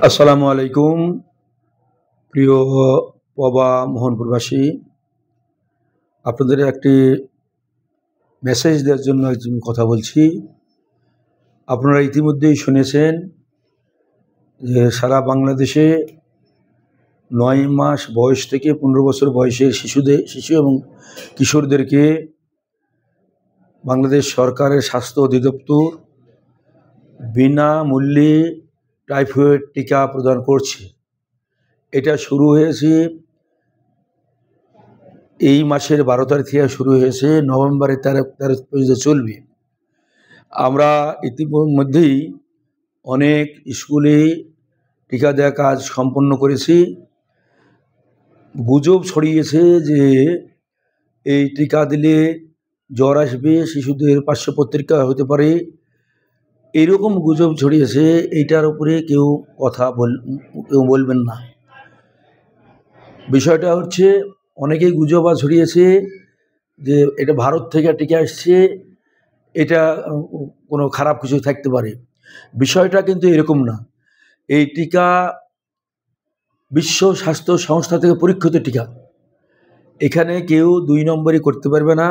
আসসালামু আলাইকুম প্রিয় পবা মোহনপুরবাসী, আপনাদের একটি মেসেজ দেওয়ার জন্য কথা বলছি। আপনারা ইতিমধ্যেই শুনেছেন যে সারা বাংলাদেশে 9 মাস বয়স থেকে 15 বছর বয়সের শিশু এবং কিশোরদেরকে বাংলাদেশ সরকারের স্বাস্থ্য অধিদপ্তর বিনামূল্যে টাইফয়েড টিকা প্রদান করছে। এটা শুরু হয়েছে এই মাসের 12 তারিখ থেকে শুরু হয়েছে, নভেম্বরের 13 পর্যন্ত চলবে। আমরা ইতিমধ্যেই অনেক স্কুলে টিকা দেওয়ার কাজ সম্পন্ন করেছি। গুজব ছড়িয়েছে যে এই টিকা দিলে জ্বর আসবে, শিশুদের পার্শ্ব প্রতিক্রিয়া হতে পারে, এরকম গুজব ছড়িয়েছে। এইটার উপরে কেউ বলবেন না। বিষয়টা হচ্ছে, অনেকেই গুজব ছড়িয়েছে যে এটা ভারত থেকে টিকা আসছে, এটা কোনো খারাপ কিছু থাকতে পারে। বিষয়টা কিন্তু এরকম না। এই টিকা বিশ্ব স্বাস্থ্য সংস্থা থেকে পরীক্ষিত টিকা, এখানে কেউ 2 নম্বরই করতে পারবে না।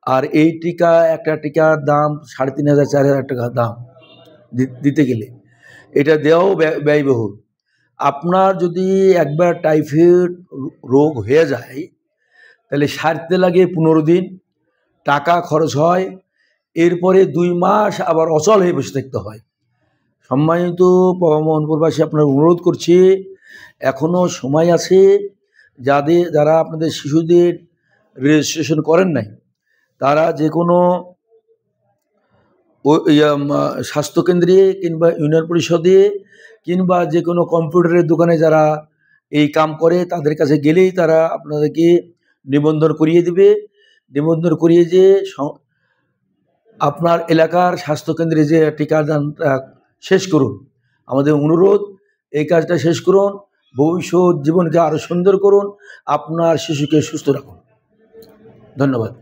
আর এই টিকা, একটা টিকার দাম 3,500 4,000 টাকা দাম দিতে গেলে, এটা দেওয়াও ব্যয়বহুল। আপনার যদি একবার টাইফয়েড রোগ হয়ে যায় তাহলে সারতে লাগে 15 দিন, টাকা খরচ হয়, এরপরে 2 মাস আবার অচল হয়ে বসে থাকতে হয়। সম্মানিত পবা মোহনপুরবাসী, আপনার অনুরোধ করছি, এখনও সময় আছে। যারা আপনাদের শিশুদের রেজিস্ট্রেশন করেন নাই, তারা যে কোনো স্বাস্থ্যকেন্দ্রে কিংবা ইউনিয়ন পরিষদে কিংবা যে কোনো কম্পিউটারের দোকানে যারা এই কাম করে, তাদের কাছে গেলেই তারা আপনাদেরকে নিবন্ধন করিয়ে দিবে। নিবন্ধন করিয়ে যে আপনার এলাকার স্বাস্থ্যকেন্দ্রে যে টিকাদানটা শেষ করুন। আমাদের অনুরোধ, এই কাজটা শেষ করুন, ভবিষ্যৎ জীবনকে আরও সুন্দর করুন, আপনার শিশুকে সুস্থ রাখুন। ধন্যবাদ।